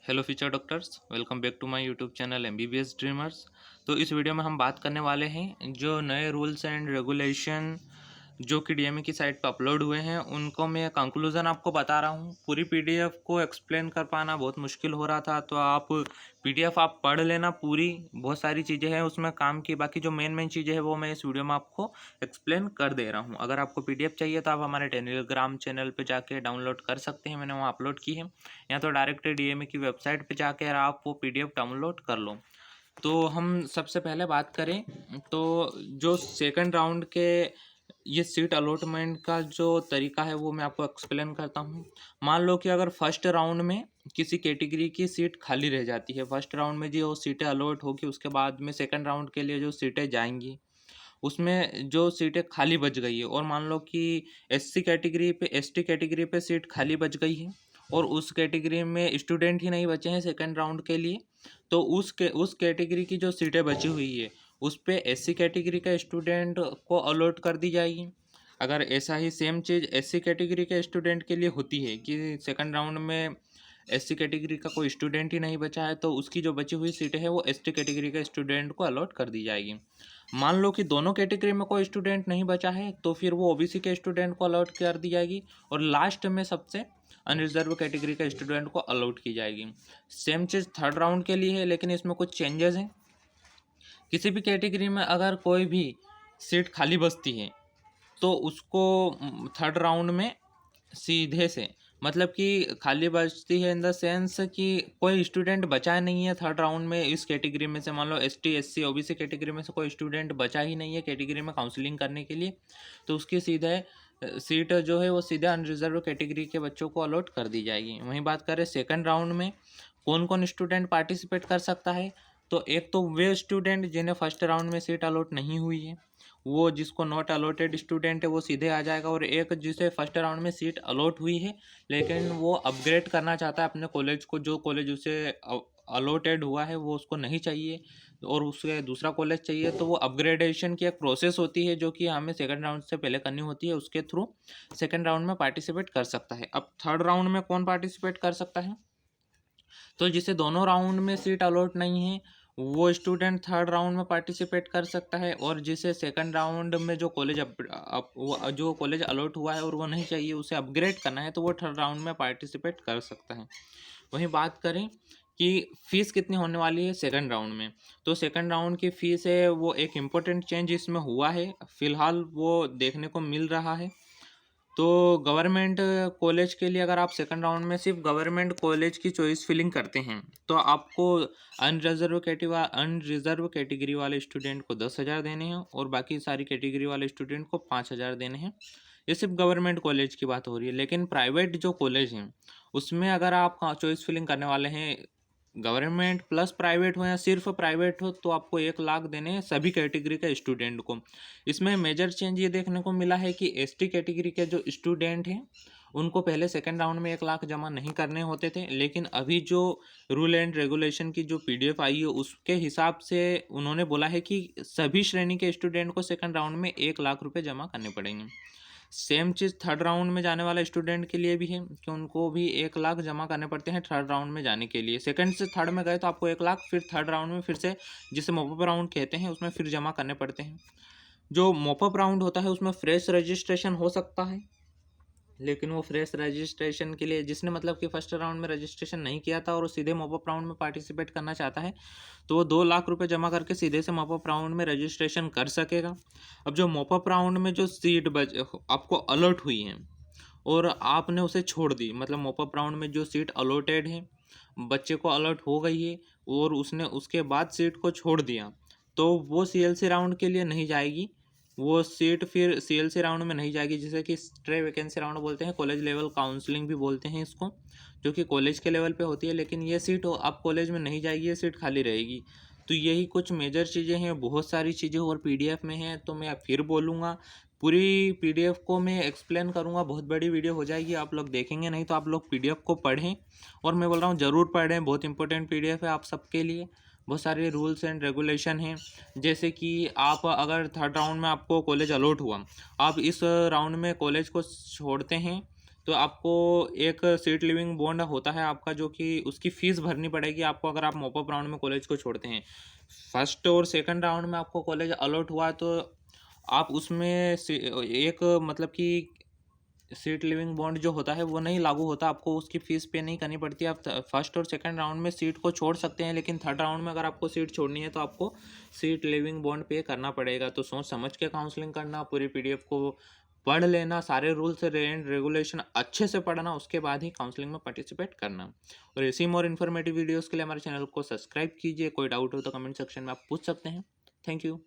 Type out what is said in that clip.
Hello future doctors, welcome back to my YouTube channel MBBS dreamers. तो इस video में हम बात करने वाले हैं जो नए रूल्स एंड रेगुलेशन जो कि डीएमई की साइट पर अपलोड हुए हैं उनको मैं कंक्लूज़न आपको बता रहा हूँ। पूरी पीडीएफ को एक्सप्लेन कर पाना बहुत मुश्किल हो रहा था, तो आप पीडीएफ आप पढ़ लेना पूरी। बहुत सारी चीज़ें हैं उसमें काम की, बाकी जो मेन चीज़ें हैं वो मैं इस वीडियो में आपको एक्सप्लेन कर दे रहा हूँ। अगर आपको पीडीएफ चाहिए तो आप हमारे टेलीग्राम चैनल पे जाके डाउनलोड कर सकते हैं, मैंने वहाँ अपलोड की है, या तो डायरेक्ट डीएमई की वेबसाइट पे जाकर आप वो पीडीएफ डाउनलोड कर लो। तो हम सबसे पहले बात करें तो जो सेकंड राउंड के ये सीट अलॉटमेंट का जो तरीका है वो मैं आपको एक्सप्लेन करता हूँ। मान लो कि अगर फर्स्ट राउंड में किसी कैटेगरी की सीट खाली रह जाती है, फर्स्ट राउंड में जो सीटें अलॉट होगी उसके बाद में सेकंड राउंड के लिए जो सीटें जाएंगी उसमें जो सीटें खाली बच गई है, और मान लो कि एससी कैटेगरी पे एसटी कैटेगरी पे सीट खाली बच गई है और उस कैटेगरी में स्टूडेंट ही नहीं बचे हैं सेकंड राउंड के लिए, तो उस कैटेगरी की जो सीटें बची हुई है उस पे एससी कैटेगरी का स्टूडेंट को अलॉट कर दी जाएगी। अगर ऐसा ही सेम चीज़ एससी कैटेगरी के स्टूडेंट के लिए होती है कि सेकंड राउंड में एससी कैटेगरी का कोई स्टूडेंट ही नहीं बचा है, तो उसकी जो बची हुई सीटें हैं वो एसटी कैटेगरी के स्टूडेंट को अलॉट कर दी जाएगी। मान लो कि दोनों कैटेगरी में कोई स्टूडेंट नहीं बचा है तो फिर वो ओबीसी के स्टूडेंट को अलॉट कर दी जाएगी, और लास्ट में सबसे अनरिजर्व कैटेगरी का स्टूडेंट को अलॉट की जाएगी। सेम चीज़ थर्ड राउंड के लिए है, लेकिन इसमें कुछ चेंजेस हैं। किसी भी कैटेगरी में अगर कोई भी सीट खाली बचती है तो उसको थर्ड राउंड में सीधे से, मतलब कि खाली बचती है इन द सेंस कि कोई स्टूडेंट बचा नहीं है थर्ड राउंड में इस कैटेगरी में से, मान लो एसटी एससी ओबीसी कैटेगरी में से कोई स्टूडेंट बचा ही नहीं है कैटेगरी में काउंसलिंग करने के लिए, तो उसकी सीधे सीट जो है वो सीधे अनरिजर्व कैटेगरी के बच्चों को अलॉट कर दी जाएगी। वहीं बात करें सेकंड राउंड में कौन कौन स्टूडेंट पार्टिसिपेट कर सकता है, तो एक तो वे स्टूडेंट जिन्हें फर्स्ट राउंड में सीट अलॉट नहीं हुई है, वो जिसको नॉट अलॉटेड स्टूडेंट है वो सीधे आ जाएगा, और एक जिसे फर्स्ट राउंड में सीट अलॉट हुई है लेकिन वो अपग्रेड करना चाहता है अपने कॉलेज को, जो कॉलेज उसे अलॉटेड हुआ है वो उसको नहीं चाहिए और उसके दूसरा कॉलेज चाहिए, तो वो अपग्रेडेशन की एक प्रोसेस होती है जो कि हमें सेकंड राउंड से पहले करनी होती है, उसके थ्रू सेकंड राउंड में पार्टिसिपेट कर सकता है। अब थर्ड राउंड में कौन पार्टिसिपेट कर सकता है, तो जिसे दोनों राउंड में सीट अलॉट नहीं है वो स्टूडेंट थर्ड राउंड में पार्टिसिपेट कर सकता है, और जिसे सेकंड राउंड में जो कॉलेज जो कॉलेज अलॉट हुआ है और वो नहीं चाहिए उसे अपग्रेड करना है तो वो थर्ड राउंड में पार्टिसिपेट कर सकता है। वहीं बात करें कि फ़ीस कितनी होने वाली है सेकंड राउंड में, तो सेकंड राउंड की फ़ीस है वो एक इम्पोर्टेंट चेंज इसमें हुआ है, फ़िलहाल वो देखने को मिल रहा है। तो गवर्नमेंट कॉलेज के लिए अगर आप सेकंड राउंड में सिर्फ गवर्नमेंट कॉलेज की चॉइस फिलिंग करते हैं तो आपको अनरिजर्व कैटेगरी वाले स्टूडेंट को 10,000 देने हैं और बाकी सारी कैटेगरी वाले स्टूडेंट को 5,000 देने हैं। ये सिर्फ गवर्नमेंट कॉलेज की बात हो रही है, लेकिन प्राइवेट जो कॉलेज हैं उसमें अगर आप चॉइस फिलिंग करने वाले हैं गवर्नमेंट प्लस प्राइवेट हो या सिर्फ प्राइवेट हो तो आपको 1,00,000 देने हैं सभी कैटेगरी के स्टूडेंट को। इसमें मेजर चेंज ये देखने को मिला है कि एसटी कैटेगरी के जो स्टूडेंट हैं उनको पहले सेकंड राउंड में 1,00,000 जमा नहीं करने होते थे, लेकिन अभी जो रूल एंड रेगुलेशन की जो पीडीएफ आई है उसके हिसाब से उन्होंने बोला है कि सभी श्रेणी के स्टूडेंट को सेकंड राउंड में 1,00,000 रुपये जमा करने पड़ेंगे। सेम चीज़ थर्ड राउंड में जाने वाला स्टूडेंट के लिए भी है कि उनको भी 1,00,000 जमा करने पड़ते हैं थर्ड राउंड में जाने के लिए। सेकंड से थर्ड में गए तो आपको 1,00,000, फिर थर्ड राउंड में फिर से जिसे मॉपअप राउंड कहते हैं उसमें फिर जमा करने पड़ते हैं। जो मॉपअप राउंड होता है उसमें फ्रेश रजिस्ट्रेशन हो सकता है, लेकिन वो फ्रेश रजिस्ट्रेशन के लिए जिसने मतलब कि फर्स्ट राउंड में रजिस्ट्रेशन नहीं किया था और वो सीधे मॉपअप राउंड में पार्टिसिपेट करना चाहता है तो वो 2,00,000 रुपये जमा करके सीधे से मॉपअप राउंड में रजिस्ट्रेशन कर सकेगा। अब जो मॉपअप राउंड में जो सीट आपको अलॉट हुई है और आपने उसे छोड़ दी, मतलब मॉपअप राउंड में जो सीट अलॉटेड है बच्चे को अलॉट हो गई है और उसने उसके बाद सीट को छोड़ दिया, तो वो सीएलसी राउंड के लिए नहीं जाएगी, वो सीट फिर सीएलसी राउंड में नहीं जाएगी, जिसे कि स्ट्रे वैकेंसी राउंड बोलते हैं, कॉलेज लेवल काउंसलिंग भी बोलते हैं इसको, जो कि कॉलेज के लेवल पे होती है, लेकिन ये सीट अब कॉलेज में नहीं जाएगी, ये सीट खाली रहेगी। तो यही कुछ मेजर चीज़ें हैं, बहुत सारी चीज़ें और पीडीएफ में हैं, तो मैं फिर बोलूँगा पूरी पीडीएफ को मैं एक्सप्लेन करूँगा, बहुत बड़ी वीडियो हो जाएगी, आप लोग देखेंगे नहीं तो आप लोग पीडीएफ को पढ़ें, और मैं बोल रहा हूँ ज़रूर पढ़ें, बहुत इंपॉर्टेंट पीडीएफ है आप सबके लिए। बहुत सारे रूल्स एंड रेगुलेशन हैं, जैसे कि आप अगर थर्ड राउंड में आपको कॉलेज अलॉट हुआ, आप इस राउंड में कॉलेज को छोड़ते हैं तो आपको एक सीट लिविंग बॉन्ड होता है आपका, जो कि उसकी फ़ीस भरनी पड़ेगी आपको अगर आप मॉपअप राउंड में कॉलेज को छोड़ते हैं। फर्स्ट और सेकंड राउंड में आपको कॉलेज अलॉट हुआ तो आप उसमें से एक मतलब कि सीट लिविंग बॉन्ड जो होता है वो नहीं लागू होता, आपको उसकी फ़ीस पे नहीं करनी पड़ती। आप फर्स्ट और सेकंड राउंड में सीट को छोड़ सकते हैं, लेकिन थर्ड राउंड में अगर आपको सीट छोड़नी है तो आपको सीट लिविंग बॉन्ड पे करना पड़ेगा। तो सोच समझ के काउंसलिंग करना, पूरी पीडीएफ को पढ़ लेना, सारे रूल्स एंड रेगुलेशन अच्छे से पढ़ना, उसके बाद ही काउंसलिंग में पार्टिसिपेट करना। और ऐसी मोर इन्फॉर्मेटिव वीडियोज़ के लिए हमारे चैनल को सब्सक्राइब कीजिए। कोई डाउट हो तो कमेंट सेक्शन में आप पूछ सकते हैं। Thank you.